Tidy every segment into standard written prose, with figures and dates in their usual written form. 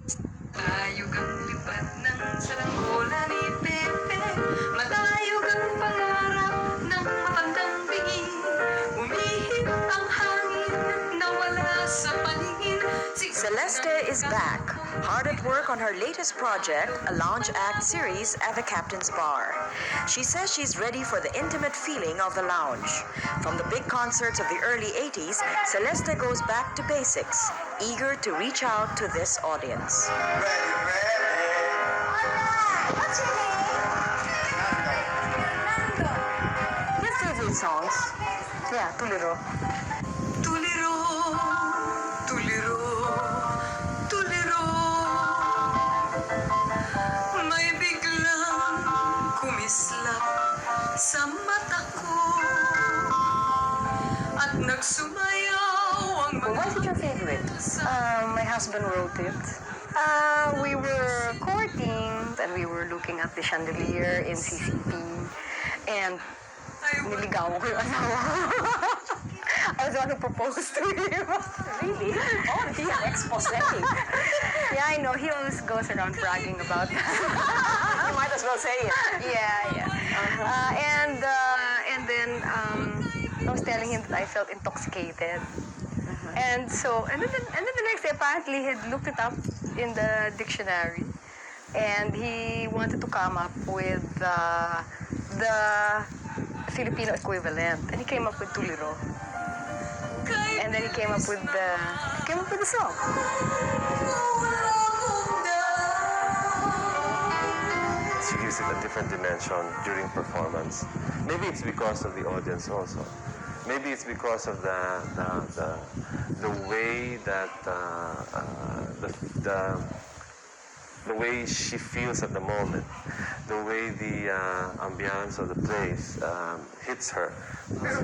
Malayo kang lipad ng saranggola ni Pepe. Malayo kang pangarap ng matandang bingin. Umihip ang hangin, nawala sa paningin. Celeste is back, hard at work on her latest project, a lounge act series at the Captain's Bar. She says she's ready for the intimate feeling of the lounge. From the big concerts of the early 80s, Celeste goes back to basics, eager to reach out to this audience. What's your name? Nando. Your favorite songs? Yeah, Tuliro. Tuliro, tuliro, tuliro. May biglang kumislap sa mata ko at nagsumayaw ang Well, why is it your favorite? My husband wrote it. We were courting and we were looking at the chandelier in CCP and niligawan ko yung asawa ko. I was the one who proposed to him. Really? Oh, yeah, expose. Yeah, I know. He always goes around bragging about that. You might as well say it. Yeah. And then I was telling him that I felt intoxicated. And then the next day, apparently, he had looked it up in the dictionary, and he wanted to come up with the Filipino equivalent, and he came up with Tuliro. And then he came up with the song. She gives it a different dimension during performance. Maybe it's because of the audience also. Maybe it's because of the way that the way she feels at the moment, the way the ambiance of the place hits her.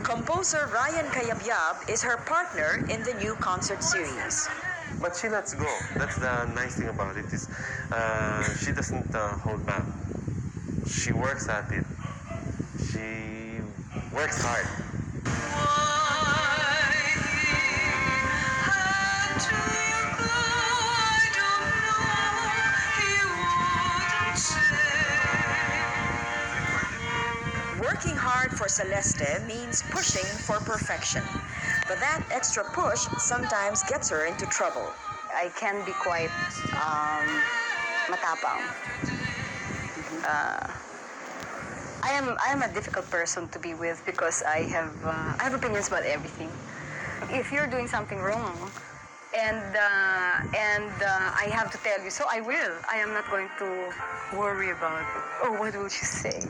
Composer Ryan Cayabyab is her partner in the new concert series. But she lets go. That's the nice thing about it is she doesn't hold back. She works at it. She works hard. Working hard for Celeste means pushing for perfection. But that extra push sometimes gets her into trouble. I can be quite matapang. I am a difficult person to be with because I have opinions about everything. If you're doing something wrong, and I have to tell you, so I will. I am not going to worry about, oh, what will she say?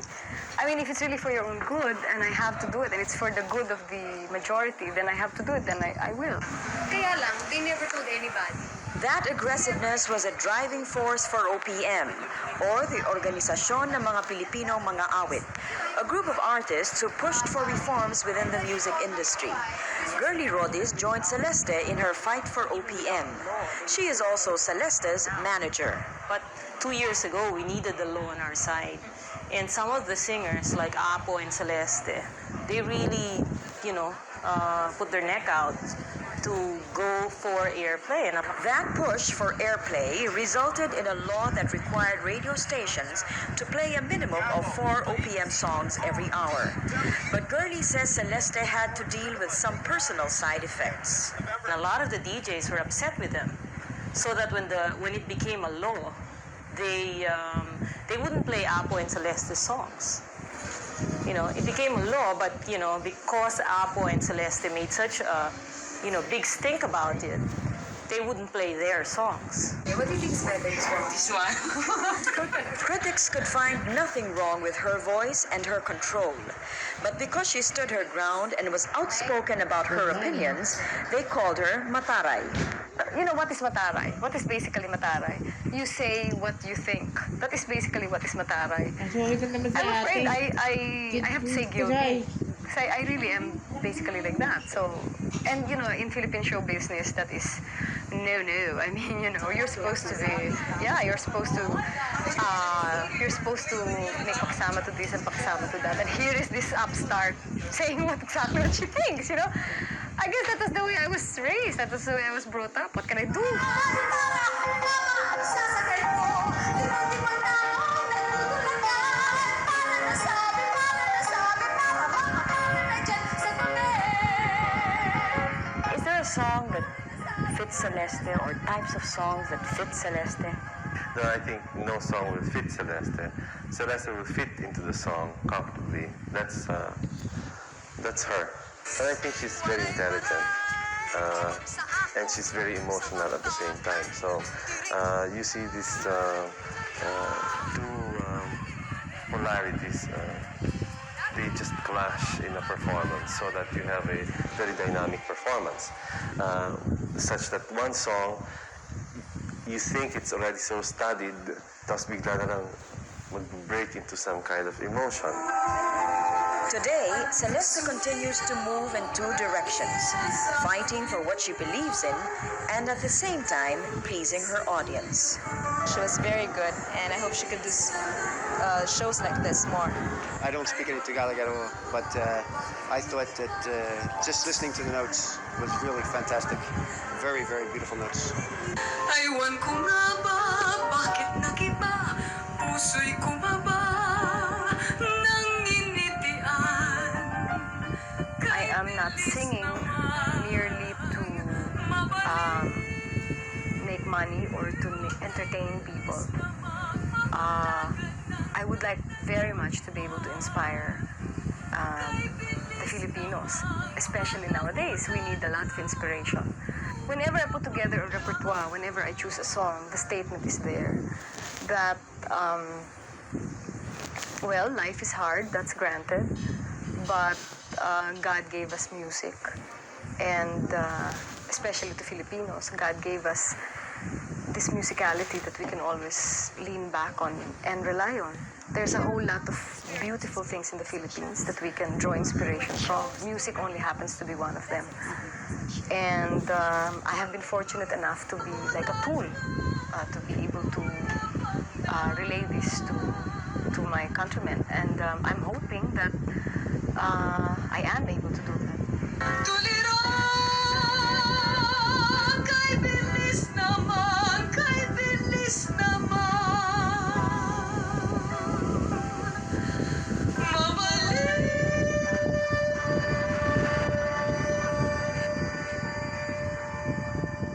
I mean, if it's really for your own good and I have to do it and it's for the good of the majority, then I have to do it, then I will. Kaya lang, they never told anybody. That aggressiveness was a driving force for OPM, or the Organisasyon ng Mga Pilipinong Mga Awit, a group of artists who pushed for reforms within the music industry. Girlie Rodis joined Celeste in her fight for OPM. She is also Celeste's manager. But 2 years ago, we needed the law on our side. And some of the singers, like Apo and Celeste, they really, put their neck out to go for airplay. And That push for airplay resulted in a law that required radio stations to play a minimum of 4 OPM songs every hour. But Girlie says Celeste had to deal with some personal side effects. a lot of the DJs were upset with them, so that when it became a law, they wouldn't play Apo and Celeste songs. It became a law, but because Apo and Celeste made such a big stink about it, they wouldn't play their songs. What do you think is better, this one? Critics could find nothing wrong with her voice and her control. But because she stood her ground and was outspoken about her opinions, they called her Mataray. You know, what is Mataray? What is basically Mataray? You say what you think. That is basically what is Mataray. I'm afraid I have to say guilty. Because I really am basically like that. So, and in Philippine show business, that is no. I mean, you're supposed to be, you're supposed to make paksama to this and paksama to that. And here is this upstart saying exactly what she thinks, I guess that was the way I was raised. That was the way I was brought up. What can I do? Celeste or types of songs that fit Celeste? No, I think no song will fit Celeste. Celeste will fit into the song comfortably. That's her. And I think she's very intelligent. And she's very emotional at the same time. So you see these two polarities. They just clash in a performance so that you have a very dynamic performance. Such that one song, you think it's already so studied, tapos bigla na lang mag-break into some kind of emotion. Today, Celeste continues to move in two directions, fighting for what she believes in and at the same time pleasing her audience. She was very good, and I hope she could do shows like this more. I don't speak any Tagalog at all, but I thought that just listening to the notes was really fantastic. Very, very beautiful notes. Aywan ko nga ba, bakit nagiba, puso'y kumaba, nanginitian. I am not singing merely to make money or to entertain people. I would like very much to be able to inspire the Filipinos, especially nowadays. We need a lot of inspiration. Whenever I put together a repertoire, whenever I choose a song, the statement is there that, well, life is hard, that's granted, but God gave us music, and especially to Filipinos, God gave us this musicality that we can always lean back on and rely on. There's a whole lot of beautiful things in the Philippines that we can draw inspiration from. Music only happens to be one of them. And I have been fortunate enough to be like a tool to be able to relay this to my countrymen. And I'm hoping that I am able to do that. Tuliro